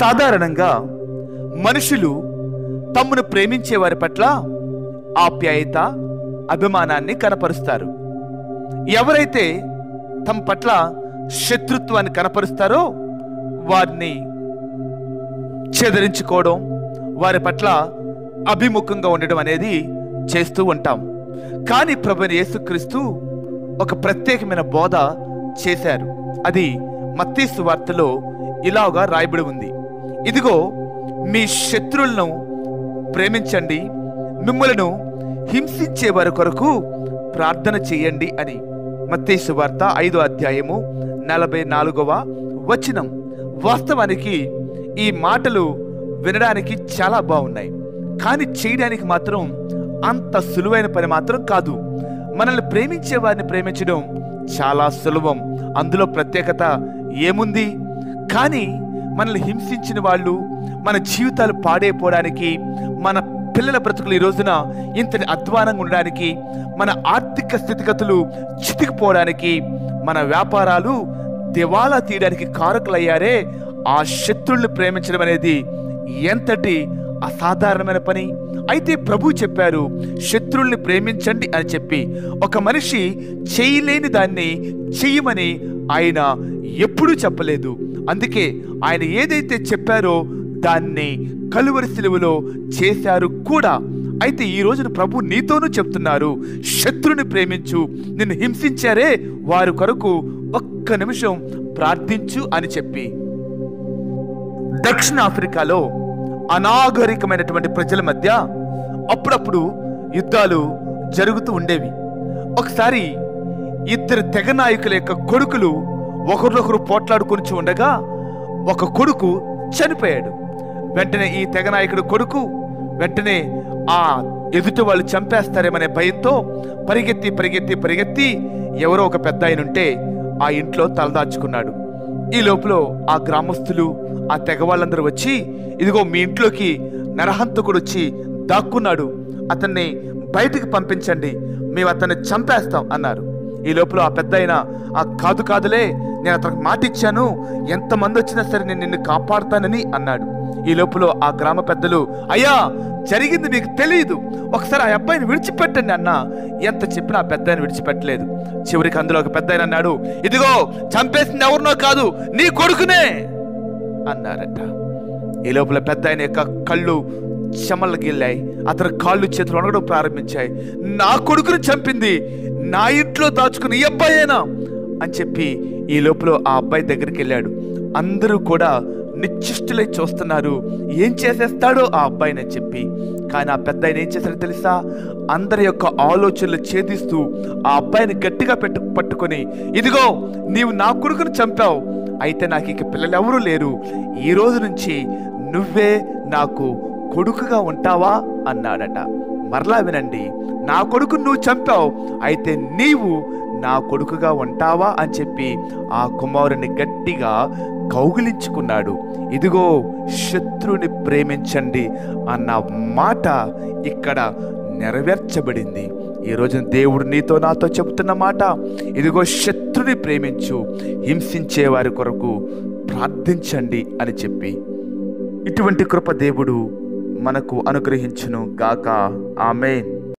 సాధారణంగా మనుషులు తమను ప్రేమించే వారి పట్ల ఆప్యాయత, అభిమానాన్ని కనపరుస్తారు. ఎవరైతే తమ పట్ల శత్రుత్వాన్ని కనపరుస్తారో వారిని చెదరించుకోవడం, వారి పట్ల అభిముఖంగా ఉండడం అనేది చేస్తూ ఉంటాం. కానీ ప్రభువైన యేసుక్రీస్తు ఒక ప్రత్యేకమైన బోధ చేశారు. అది మత్తయి సువార్తలో ఇలాగా రాయబడి ఉంది. ఇదిగో, మీ శత్రువులను ప్రేమించండి, మిమ్మలను హింసించే వారి కొరకు ప్రార్థన చేయండి అని. మత్తయి సువార్త 5వ అధ్యాయము 44వ వచనం. వాస్తవానికి ఈ మాటలు వినడానికి చాలా బాగున్నాయి, కానీ చేయడానికి మాత్రం అంత సులువైన పని మాత్రం కాదు. మనల్ని ప్రేమించే వారిని ప్రేమించడం చాలా సులభం, అందులో ప్రత్యేకత ఏముంది? కానీ మనల్ని హింసించిన వాళ్ళు, మన జీవితాలు పాడైపోవడానికి, మన పిల్లల బ్రతుకులు ఈ రోజున ఇంతటి అధ్వానంగా ఉండడానికి, మన ఆర్థిక స్థితిగతులు చితికిపోవడానికి, మన వ్యాపారాలు దివాలా తీయడానికి కారకులయ్యారే ఆ శత్రువుల్ని ప్రేమించడం అనేది ఎంతటి అసాధారణమైన పని. అయితే ప్రభు చెప్పారు, శత్రువుల్ని ప్రేమించండి అని చెప్పి. ఒక మనిషి చేయలేని దాన్ని చెయ్యమని ఆయన ఎప్పుడూ చెప్పలేదు. అందుకే ఆయన ఏదైతే చెప్పారో దాన్ని కలువరి సిలువలో చేశారు కూడా. అయితే ఈ రోజున ప్రభు నీతోనూ చెప్తున్నారు, శత్రుని ప్రేమించు, నిన్ను హింసించారే వారి కొరకు ఒక్క నిమిషం ప్రార్థించు అని చెప్పి. దక్షిణాఫ్రికాలో అనాగరికమైనటువంటి ప్రజల మధ్య అప్పుడప్పుడు యుద్ధాలు జరుగుతూ ఉండేవి. ఒకసారి ఇద్దరు తెగ నాయకుల యొక్క కొడుకులు ఒకరినొకరు పోట్లాడుకొని ఉండగా ఒక కొడుకు చనిపోయాడు. వెంటనే ఈ తెగ నాయకుడు కొడుకు వెంటనే ఆ ఎదుటి వాళ్ళు చంపేస్తారేమనే భయంతో పరిగెత్తి పరిగెత్తి పరిగెత్తి ఎవరో ఒక పెద్ద ఆయన ఉంటే ఆ ఇంట్లో తలదాచుకున్నాడు. ఈ లోపల ఆ గ్రామస్తులు, ఆ తెగ వాళ్ళందరూ వచ్చి, ఇదిగో మీ ఇంట్లోకి నరహంతకుడు వచ్చి దాక్కున్నాడు, అతన్ని బయటికి పంపించండి, మేము అతన్ని చంపేస్తాం అన్నారు. ఈ లోపల ఆ పెద్ద ఆయన, కాదు కాదులే, నేను అతనికి మాట ఇచ్చాను, ఎంతమంది వచ్చినా సరే నేను నిన్ను కాపాడుతానని అన్నాడు. ఈ లోపల ఆ గ్రామ పెద్దలు, అయ్యా జరిగింది మీకు తెలియదు, ఒకసారి ఆ అబ్బాయిని విడిచిపెట్టండి అన్న. ఎంత చెప్పినా ఆ పెద్ద ఆయన విడిచిపెట్టలేదు. చివరికి అందులో ఒక పెద్ద ఆయన అన్నాడు, ఇదిగో చంపేసింది ఎవరినో కాదు, నీ కొడుకునే అన్నారట. ఈ లోపల పెద్ద ఆయన యొక్క కళ్ళు చెమలు గిల్లాయి, అతని కాళ్ళు చేతులు వణగడం ప్రారంభించాయి. నా కొడుకుని చంపింది నా ఇంట్లో దాచుకుని ఈ అబ్బాయేనా అని చెప్పి ఈ లోపల ఆ అబ్బాయి దగ్గరికి వెళ్ళాడు. అందరూ కూడా నిశ్చిష్టులై చూస్తున్నారు, ఏం చేసేస్తాడో ఆ అబ్బాయిని అని చెప్పి. కానీ ఆ పెద్ద ఆయన ఏం చేశాడో తెలుసా? అందరి యొక్క ఆలోచనలు ఛేదిస్తూ ఆ అబ్బాయిని గట్టిగా పట్టుకొని, ఇదిగో నీవు నా కొడుకును చంపావు, అయితే నాకు ఇక పిల్లలు ఎవరూ లేరు, ఈ రోజు నుంచి నువ్వే నాకు కొడుకుగా ఉంటావా అన్నాడట. మరలా వినండి, నా కొడుకును నువ్వు చంపావు, అయితే నీవు నా కొడుకుగా ఉంటావా అని చెప్పి ఆ కుమారుని గట్టిగా కౌగిలించుకున్నాడు. ఇదిగో శత్రుని ప్రేమించండి అన్న మాట ఇక్కడ నెరవేర్చబడింది. ఈ రోజున దేవుడు నీతో నాతో చెబుతున్న మాట, ఇదిగో శత్రుని ప్రేమించు, హింసించే వారి కొరకు ప్రార్థించండి అని చెప్పి. ఇటువంటి కృప దేవుడు మనకు అనుగ్రహించును గాక. ఆమేన్.